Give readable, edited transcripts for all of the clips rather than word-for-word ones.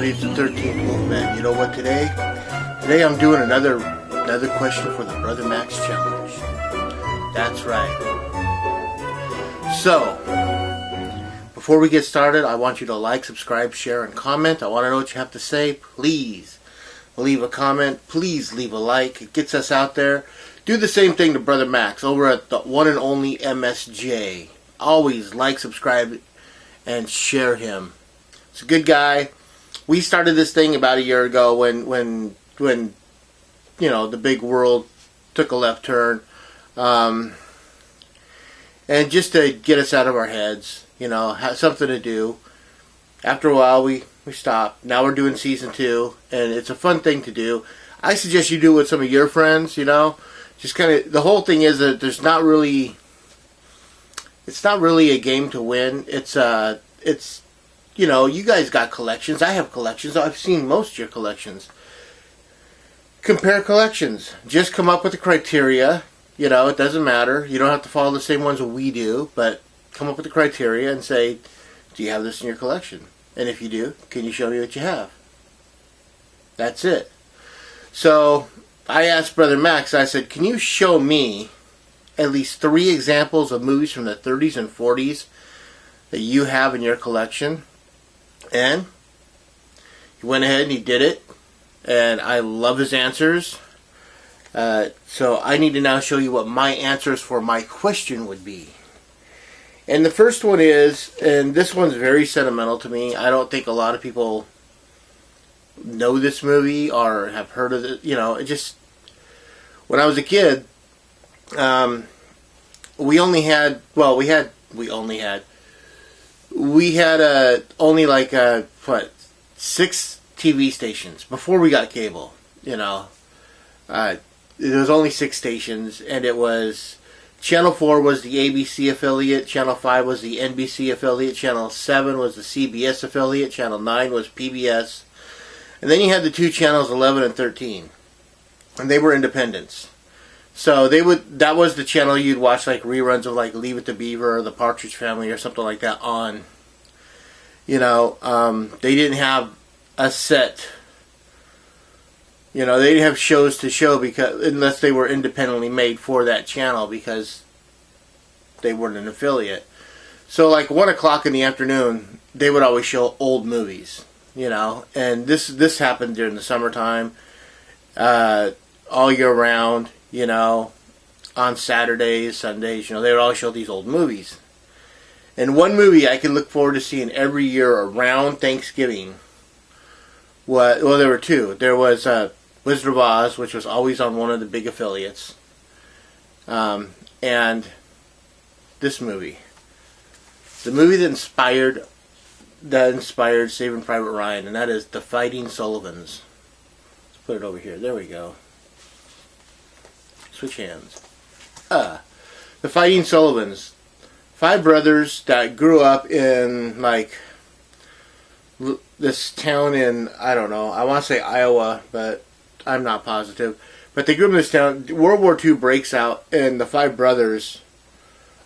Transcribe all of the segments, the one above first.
everybody. It's the 13th Wolfman. You know what today? Today I'm doing another question for the Brother Max Challenge. That's right. So, before we get started, I want you to like, subscribe, share, and comment. I want to know what you have to say. Please leave a comment. Please leave a like. It gets us out there. Do the same thing to Brother Max over at the one and only MSJ. Always like, subscribe, and share him. He's a good guy. We started this thing about a year ago when you know, the big world took a left turn, and just to get us out of our heads, you know, have something to do. After a while, we stopped. Now we're doing season 2, and it's a fun thing to do. I suggest you do it with some of your friends. You know, just kind of the whole thing is that it's not really a game to win. It's you know, you guys got collections. I have collections. I've seen most of your collections. Compare collections. Just come up with the criteria. You know, it doesn't matter. You don't have to follow the same ones that we do, but come up with the criteria and say, do you have this in your collection? And if you do, can you show me what you have? That's it. So, I asked Brother Max, I said, can you show me at least 3 examples of movies from the 30s and 40s that you have in your collection? And he went ahead and he did it. And I love his answers. So I need to now show you what my answers for my question would be. And the first one is, and this one's very sentimental to me. I don't think a lot of people know this movie or have heard of it. You know, it just, when I was a kid, we had only like 6 TV stations before we got cable. You know, there was only 6 stations, and it was Channel 4 was the ABC affiliate, Channel 5 was the NBC affiliate, Channel 7 was the CBS affiliate, Channel 9 was PBS, and then you had the 2 channels 11 and 13, and they were independents. So that was the channel you'd watch like reruns of like Leave It to Beaver or The Partridge Family or something like that on. You know, they didn't have a set. You know, they didn't have shows to show unless they were independently made for that channel because they weren't an affiliate. So like 1 o'clock in the afternoon, they would always show old movies. You know, and this happened during the summertime, all year round. You know, on Saturdays, Sundays, you know, they would always show these old movies. And one movie I could look forward to seeing every year around Thanksgiving, well, there were 2. There was Wizard of Oz, which was always on one of the big affiliates, and this movie. The movie that inspired Saving Private Ryan, and that is The Fighting Sullivans. Let's put it over here. There we go. Switch hands. The Fighting Sullivans. 5 brothers that grew up in, like, this town in, I don't know, I want to say Iowa, but I'm not positive. But they grew up in this town. World War II breaks out, and the 5 brothers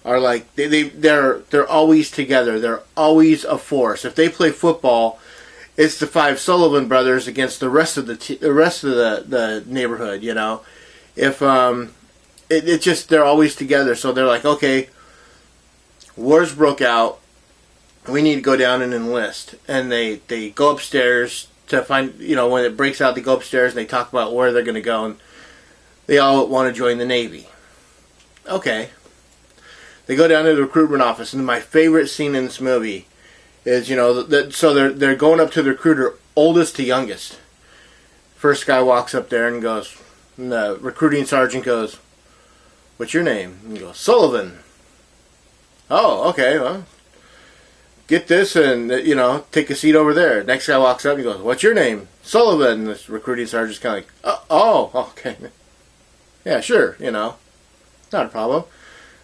are like, they're always together. They're always a force. If they play football, it's the 5 Sullivan brothers against the rest of the neighborhood, you know. If it's just they're always together, so they're like, okay, wars broke out, we need to go down and enlist, and they go upstairs to find, you know, when it breaks out, they go upstairs and they talk about where they're going to go, and they all want to join the Navy. Okay, they go down to the recruitment office, and my favorite scene in this movie is, you know, so they're going up to the recruiter, oldest to youngest. First guy walks up there and goes. And the recruiting sergeant goes, what's your name? And he goes, Sullivan. Oh, okay, well, get this and, you know, take a seat over there. Next guy walks up and he goes, what's your name? Sullivan. And this recruiting sergeant's kind of like, oh, okay. Yeah, sure, you know, not a problem.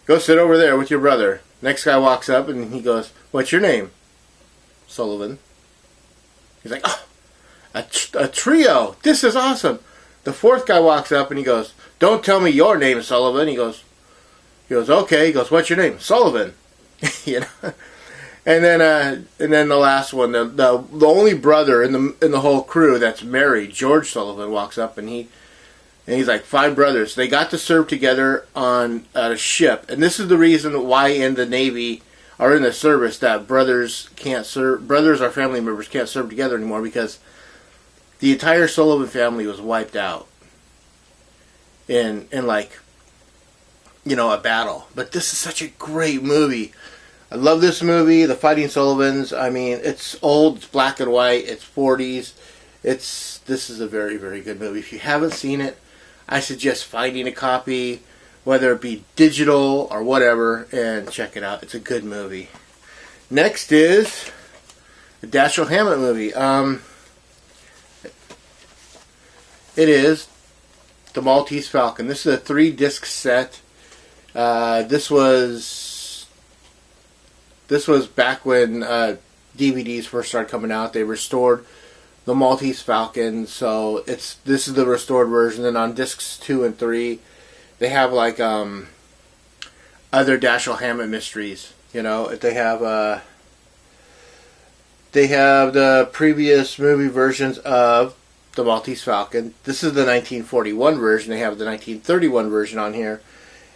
Go sit over there with your brother. Next guy walks up and he goes, what's your name? Sullivan. He's like, oh, a trio. This is awesome. The 4th guy walks up and he goes, don't tell me your name, Sullivan. He goes, okay. He goes, what's your name? Sullivan. You know? And then the last one, the only brother in the whole crew that's married, George Sullivan, walks up and he's like, 5 brothers. They got to serve together on a ship, and this is the reason why in the Navy or in the service that brothers can't serve. Brothers or family members can't serve together anymore because the entire Sullivan family was wiped out in like, you know, a battle. But this is such a great movie. I love this movie, The Fighting Sullivans. I mean, it's old, it's black and white, it's 40s. This is a very, very good movie. If you haven't seen it, I suggest finding a copy, whether it be digital or whatever, and check it out. It's a good movie. Next is the Dashiell Hammett movie. It is The Maltese Falcon. This is a 3-disc set. This was back when DVDs first started coming out. They restored the Maltese Falcon, so this is the restored version. And on discs 2 and 3, they have like other Dashiell Hammett mysteries. You know, they have the previous movie versions of the Maltese Falcon. This is the 1941 version. They have the 1931 version on here,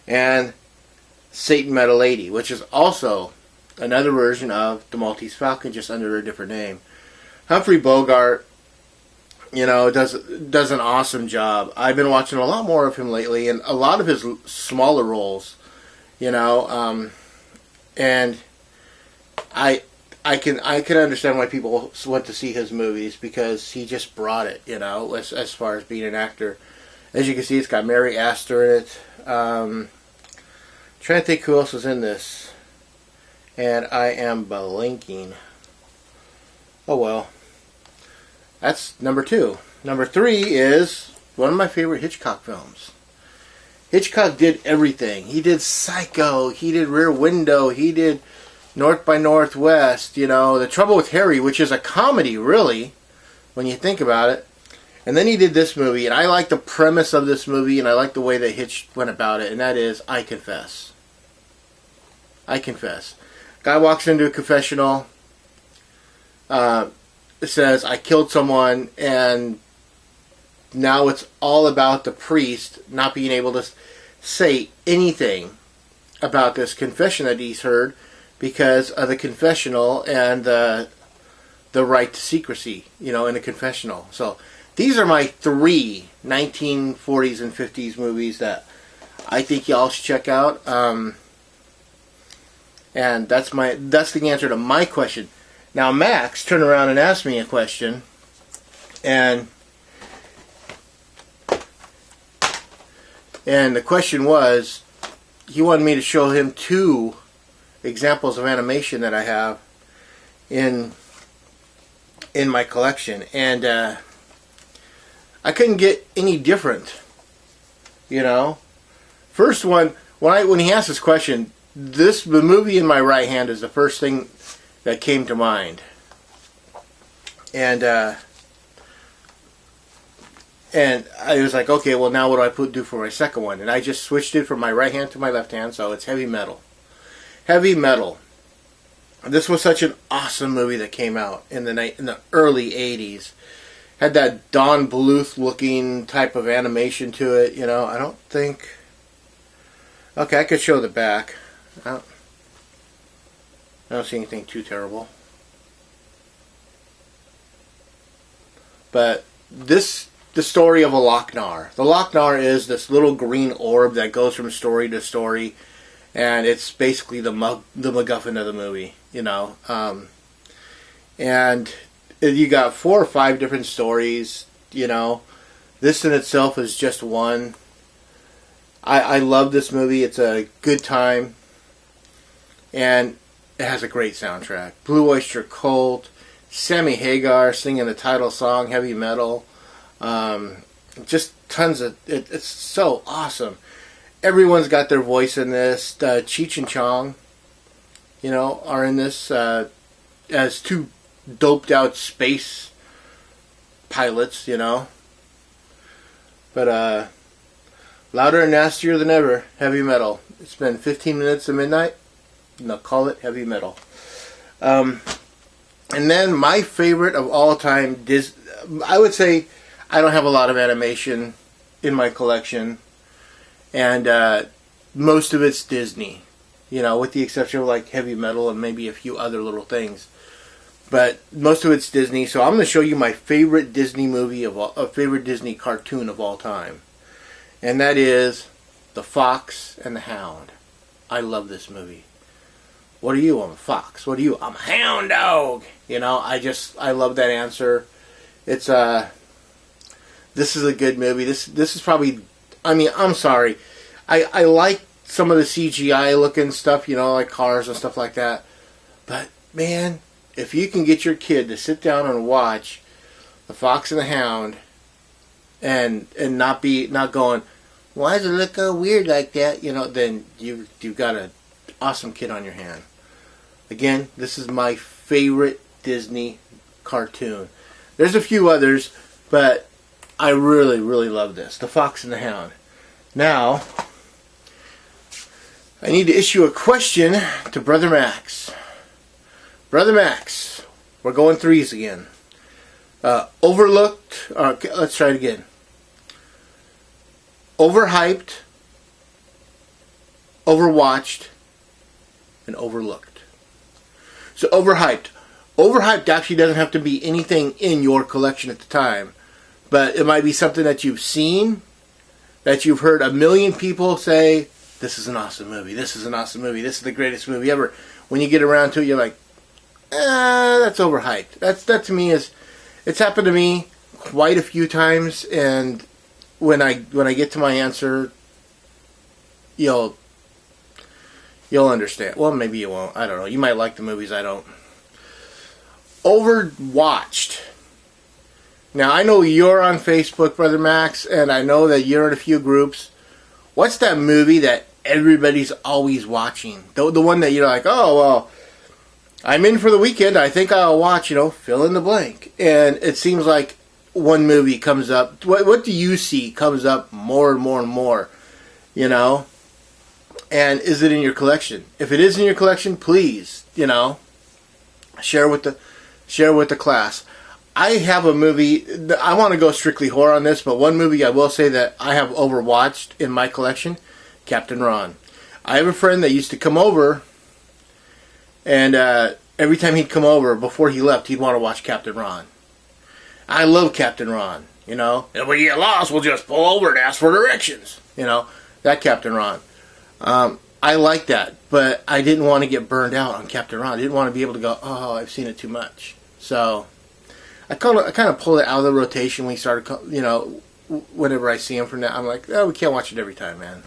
and Satan Met a Lady, which is also another version of the Maltese Falcon, just under a different name. Humphrey Bogart, you know, does an awesome job. I've been watching a lot more of him lately, and a lot of his smaller roles, you know, and I can understand why people went to see his movies, because he just brought it, you know, as far as being an actor. As you can see, it's got Mary Astor in it. Trying to think who else was in this, and I am blanking. Oh well. That's number 2. Number 3 is one of my favorite Hitchcock films. Hitchcock did everything. He did Psycho, he did Rear Window, he did North by Northwest, you know, The Trouble with Harry, which is a comedy, really, when you think about it. And then he did this movie, and I like the premise of this movie, and I like the way that Hitch went about it, and that is, I confess. I confess. Guy walks into a confessional, says, I killed someone, and now it's all about the priest not being able to say anything about this confession that he's heard because of the confessional and the right to secrecy, you know, in a confessional. So these are my 3 1940s and 50s movies that I think y'all should check out. And that's the answer to my question. Now Max turned around and asked me a question, and the question was, he wanted me to show him 2 examples of animation that I have in my collection, and I couldn't get any different, you know. First one, when he asked this question, the movie in my right hand is the first thing that came to mind, and I was like, okay, well now what do do for my second one? And I just switched it from my right hand to my left hand, so it's Heavy Metal. Heavy Metal. This was such an awesome movie that came out in the early 80s. Had that Don Bluth looking type of animation to it, you know. I don't think... Okay, I could show the back. I don't see anything too terrible. But the story of a Loc-nar. The Loc-nar is this little green orb that goes from story to story, and it's basically the MacGuffin of the movie, you know. And you got 4 or 5 different stories, you know. This in itself is just one. I love this movie. It's a good time, and it has a great soundtrack. Blue Oyster Cult, Sammy Hagar singing the title song, Heavy Metal. Just tons of... It's so awesome. Everyone's got their voice in this. Cheech and Chong, you know, are in this as 2 doped out space pilots, you know. But louder and nastier than ever, Heavy Metal. It's been 15 minutes to midnight. Now call it Heavy Metal. And then my favorite of all time, I would say I don't have a lot of animation in my collection, and most of it's Disney, with the exception of like Heavy Metal and maybe a few other little things. But most of it's Disney, so I'm going to show you my favorite Disney favorite Disney cartoon of all time, and that is The Fox and the Hound. I love this movie. What are you? I'm a fox. What are you? I'm a hound dog. I love that answer. It's this is a good movie. This is probably, I'm sorry. I like some of the CGI looking stuff, like cars and stuff like that. But man, if you can get your kid to sit down and watch The Fox and the Hound and not going, why does it look so weird like that? Then you've got an awesome kid on your hand. Again, this is my favorite Disney cartoon. There's a few others, but I really, really love this. The Fox and the Hound. Now, I need to issue a question to Brother Max. Brother Max, we're going threes again. Overlooked. Okay, let's try it again. Overhyped, overwatched, and overlooked. So overhyped. Overhyped actually doesn't have to be anything in your collection at the time, but it might be something that you've seen, that you've heard a million people say, this is an awesome movie, this is an awesome movie, this is the greatest movie ever. When you get around to it, you're like, that's overhyped. That to me it's happened to me quite a few times, and when I get to my answer, you'll understand. Well, maybe you won't. I don't know. You might like the movies I don't. Overwatched. Now, I know you're on Facebook, Brother Max, and I know that you're in a few groups. What's that movie that everybody's always watching? The one that you're like, oh, well, I'm in for the weekend. I think I'll watch, fill in the blank. And it seems like one movie comes up. What do you see comes up more and more and more, And is it in your collection? If it is in your collection, please, share with the class. I have a movie. I want to go strictly horror on this, but one movie I will say that I have overwatched in my collection, Captain Ron. I have a friend that used to come over, and every time he'd come over, before he left, he'd want to watch Captain Ron. I love Captain Ron, And when we get lost, we'll just pull over and ask for directions. That Captain Ron. I like that, but I didn't want to get burned out on Captain Ron. I didn't want to be able to go, oh, I've seen it too much. So I kind of pull it out of the rotation when we started, whenever I see him from that, I'm like, oh, we can't watch it every time, man.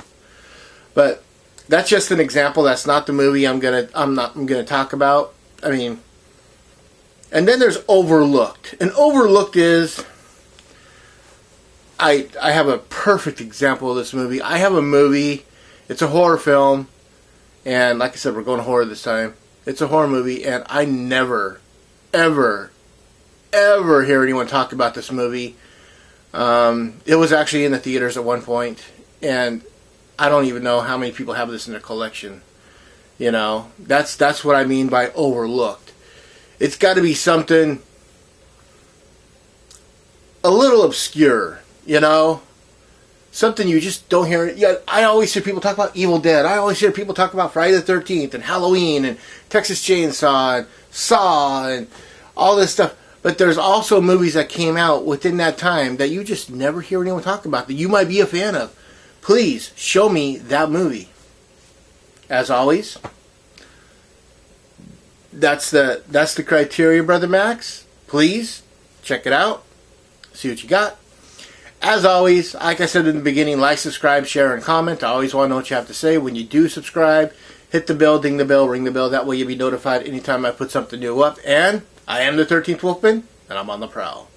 But that's just an example. That's not the movie I'm gonna talk about. And then there's Overlooked. And Overlooked is, I have a perfect example of this movie. I have a movie, it's a horror film, and like I said, we're going horror this time. It's a horror movie, and I never, ever, ever hear anyone talk about this movie. It was actually in the theaters at one point, and I don't even know how many people have this in their collection. That's what I mean by overlooked. It's got to be something a little obscure, something you just don't hear. Yeah, I always hear people talk about Evil Dead. I always hear people talk about Friday the 13th and Halloween and Texas Chainsaw and Saw and all this stuff. But there's also movies that came out within that time that you just never hear anyone talk about that you might be a fan of. Please show me that movie. As always, that's the criteria, Brother Max. Please check it out. See what you got. As always, like I said in the beginning, like, subscribe, share, and comment. I always want to know what you have to say. When you do subscribe, hit the bell, ding the bell, ring the bell. That way you'll be notified anytime I put something new up. And I am the 13th Wolfman, and I'm on the prowl.